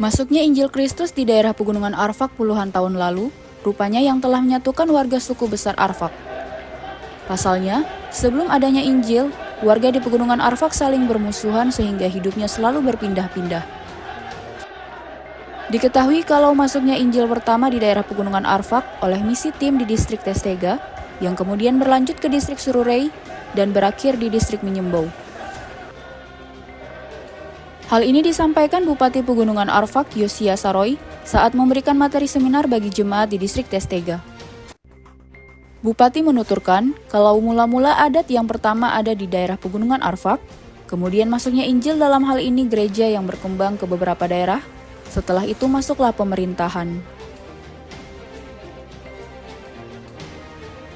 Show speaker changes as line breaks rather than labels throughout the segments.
Masuknya Injil Kristus di daerah pegunungan Arfak puluhan tahun lalu, rupanya yang telah menyatukan warga suku besar Arfak. Pasalnya, sebelum adanya Injil, warga di pegunungan Arfak saling bermusuhan sehingga hidupnya selalu berpindah-pindah. Diketahui kalau masuknya Injil pertama di daerah pegunungan Arfak oleh misi tim di distrik Testega, yang kemudian berlanjut ke distrik Sururey dan berakhir di distrik Menyembau. Hal ini disampaikan Bupati Pegunungan Arfak, Yosia Saroy, saat memberikan materi seminar bagi jemaat di distrik Testega. Bupati menuturkan, kalau mula-mula adat yang pertama ada di daerah Pegunungan Arfak, kemudian masuknya Injil dalam hal ini gereja yang berkembang ke beberapa daerah, setelah itu masuklah pemerintahan.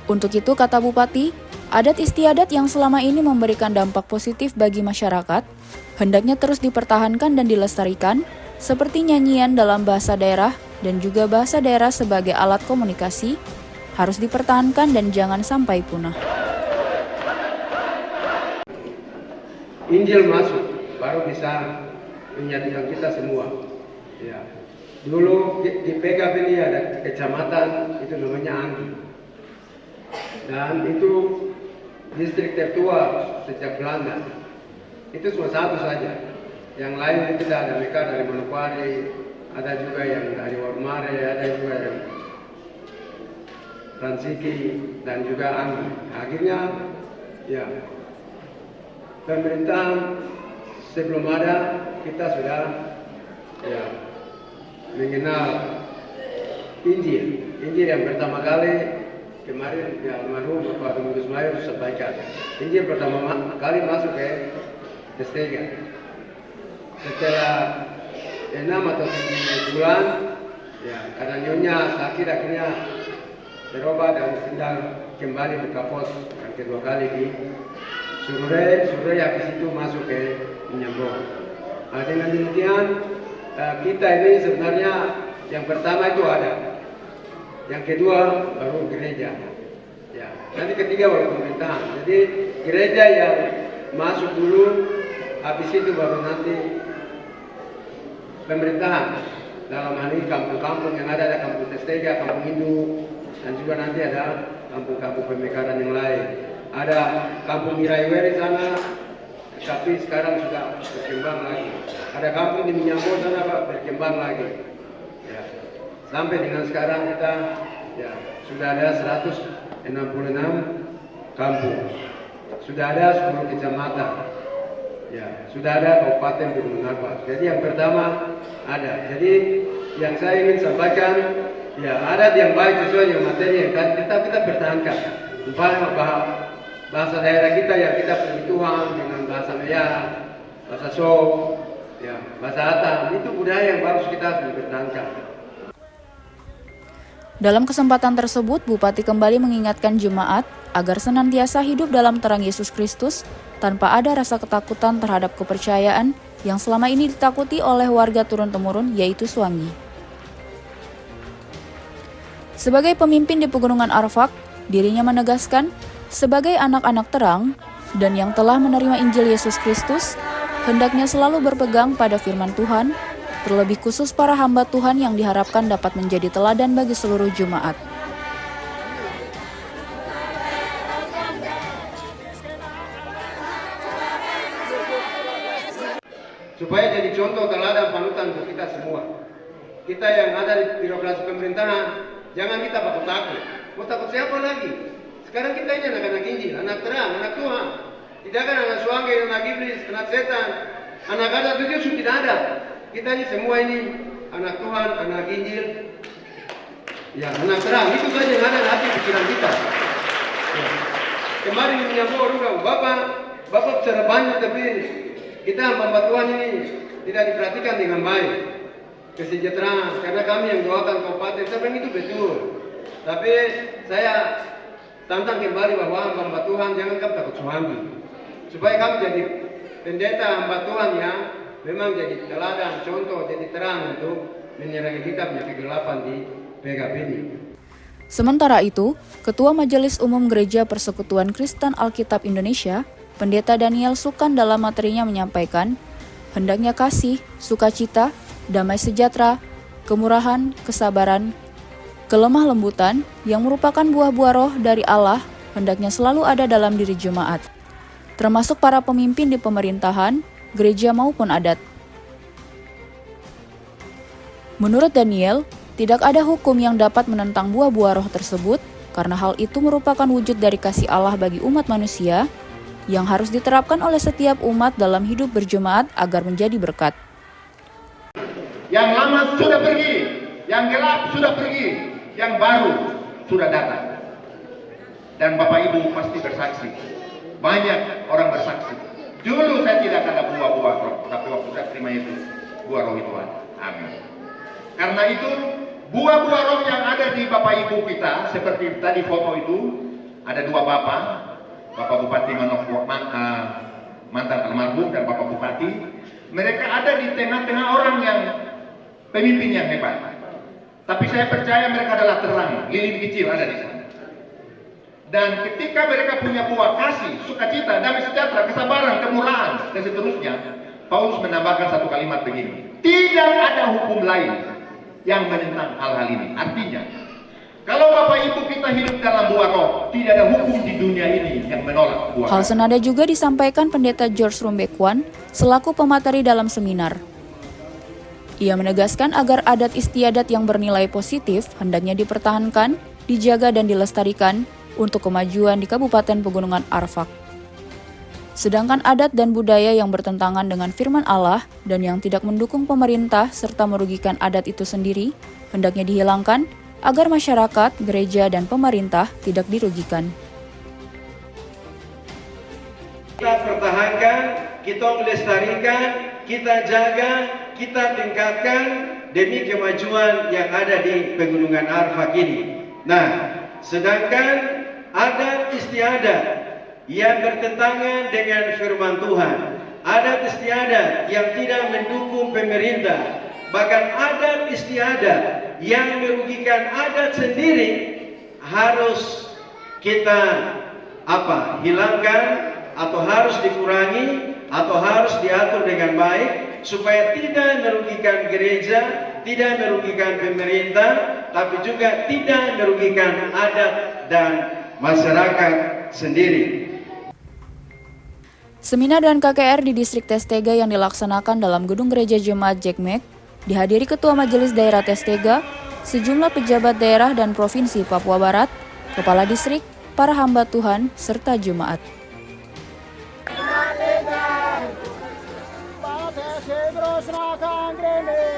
Untuk itu, kata Bupati, adat istiadat yang selama ini memberikan dampak positif bagi masyarakat, hendaknya terus dipertahankan dan dilestarikan, seperti nyanyian dalam bahasa daerah dan juga bahasa daerah sebagai alat komunikasi, harus dipertahankan dan jangan sampai punah.
Injil masuk, baru bisa menyatukan kita semua. Ya. Dulu di PKB ini ada kecamatan, itu namanya Anggi. Dan itu distrik tertua sejak Belanda. Itu cuma satu saja. Yang lain itu ada mereka dari Manokwari, ada juga yang dari Wormare, ada juga yang Ransiki dan juga Anggi. Akhirnya ya pemerintahan sebelum ada kita sudah ya mengenal Injil. Injil yang pertama kali kemarin ya almarhum Bapak Domingus Mayor sampaikan. Injil pertama kali masuk ke Testega. Setelah 6 atau 7 bulan, ya karena nyonya sakit akhirnya berubah dan sedang kembali ke Kapos yang kedua kali di Sururey habis itu masuk ke Menyembau. Nah, dengan demikian kita ini sebenarnya yang pertama itu ada, yang kedua baru gereja, ya nanti ketiga baru pemerintahan. Jadi gereja yang masuk dulu, habis itu baru nanti pemerintahan. Dalam hal ini kampung-kampung yang ada kampung Testega, kampung Hindu, dan juga nanti ada kampung-kampung pemekaran yang lain. Ada kampung Miraiwe di sana, tapi sekarang sudah berkembang lagi. Ada kampung di Menyambau sana berkembang lagi. Ya. Sampai dengan sekarang kita ya sudah ada 166 kampung, sudah ada 10 kecamatan, ya sudah ada kabupaten Pegunungan Arfak. Jadi yang pertama ada. Jadi yang saya ingin sampaikan, ya adat yang baik sesuai dengan materi yang kita pertahankan. Umpama bahasa daerah kita yang kita perhitungan dengan bahasa Maya, bahasa Sow, ya bahasa Atam, itu budaya yang harus kita pertahankan.
Dalam kesempatan tersebut, Bupati kembali mengingatkan jemaat agar senantiasa hidup dalam terang Yesus Kristus tanpa ada rasa ketakutan terhadap kepercayaan yang selama ini ditakuti oleh warga turun-temurun, yaitu Swangi. Sebagai pemimpin di Pegunungan Arfak, dirinya menegaskan, sebagai anak-anak terang dan yang telah menerima Injil Yesus Kristus, hendaknya selalu berpegang pada firman Tuhan, terlebih khusus para hamba Tuhan yang diharapkan dapat menjadi teladan bagi seluruh jemaat.
Supaya jadi contoh teladan panutan untuk kita semua. Kita yang ada di birokrasi pemerintahan, jangan kita takut. Mau takut siapa lagi? Sekarang kita ini anak-anak Injil, anak terang, anak Tuhan. Tidak kan anak Swangi, anak iblis, anak setan, anak adat itu tidak ada. Kita ini semua ini anak Tuhan, anak Injil, ya anak terang. Itu saja yang ada di hati pikiran kita. Ya. Kemarin menyambut orang, Bapak bicara banyak tapi kita hamba Tuhan ini tidak diperhatikan dengan baik. kesejahteraan, karena kami yang doakan kabupaten, saya bilang itu betul. Tapi saya tantang kembali bahwa hamba Tuhan jangan kamu takut suami, supaya kamu jadi pendeta hamba Tuhan yang memang jadi teladan, contoh, jadi terang untuk menyerang hitamnya kegelapan di PKP ini.
Sementara itu, Ketua Majelis Umum Gereja Persekutuan Kristen Alkitab Indonesia, Pendeta Daniel Sukan dalam materinya menyampaikan, hendaknya kasih, sukacita, damai sejahtera, kemurahan, kesabaran, kelemah lembutan yang merupakan buah-buah roh dari Allah hendaknya selalu ada dalam diri jemaat, termasuk para pemimpin di pemerintahan, gereja maupun adat. Menurut Daniel, tidak ada hukum yang dapat menentang buah-buah roh tersebut karena hal itu merupakan wujud dari kasih Allah bagi umat manusia yang harus diterapkan oleh setiap umat dalam hidup berjemaat agar menjadi berkat.
Yang lama sudah pergi, yang gelap sudah pergi, yang baru sudah datang. Dan Bapak Ibu pasti bersaksi, banyak orang bersaksi. Dulu saya tidak ada buah-buah roh, tapi waktu saya terima itu, buah roh itu ada. Amin. Karena itu, buah-buah roh yang ada di Bapak Ibu kita, seperti tadi foto itu, ada dua bapak, Bapak Bupati mantan almarhum dan Bapak Bupati. Mereka ada di tengah-tengah orang yang pemimpin yang hebat. Tapi saya percaya mereka adalah terang, lilin kecil ada di sana. Dan ketika mereka punya buah kasih, sukacita, damai sejahtera, kesabaran, kemurahan, dan seterusnya, Paulus menambahkan satu kalimat begini, tidak ada hukum lain yang menentang hal-hal ini. Artinya, kalau Bapak Ibu kita hidup dalam buah roh, tidak ada hukum di dunia ini yang menolak buah roh.
Hal senada juga disampaikan Pendeta George Rumbekwan selaku pemateri dalam seminar. Ia menegaskan agar adat istiadat yang bernilai positif hendaknya dipertahankan, dijaga dan dilestarikan untuk kemajuan di Kabupaten Pegunungan Arfak. Sedangkan adat dan budaya yang bertentangan dengan firman Allah dan yang tidak mendukung pemerintah serta merugikan adat itu sendiri, hendaknya dihilangkan agar masyarakat, gereja, dan pemerintah tidak dirugikan.
Kita pertahankan, kita lestarikan, kita jaga, kita tingkatkan demi kemajuan yang ada di Pegunungan Arfak ini. Nah, sedangkan adat istiadat yang bertentangan dengan firman Tuhan, adat istiadat yang tidak mendukung pemerintah, bahkan adat istiadat yang merugikan adat sendiri harus kita hilangkan atau harus dikurangi atau harus diatur dengan baik supaya tidak merugikan gereja, tidak merugikan pemerintah, tapi juga tidak merugikan adat dan masyarakat sendiri.
Seminar dan KKR di Distrik Testega yang dilaksanakan dalam Gedung Gereja Jemaat Jekmek dihadiri Ketua Majelis Daerah Testega, sejumlah pejabat daerah dan Provinsi Papua Barat, Kepala Distrik, para hamba Tuhan, serta jemaat.
Terus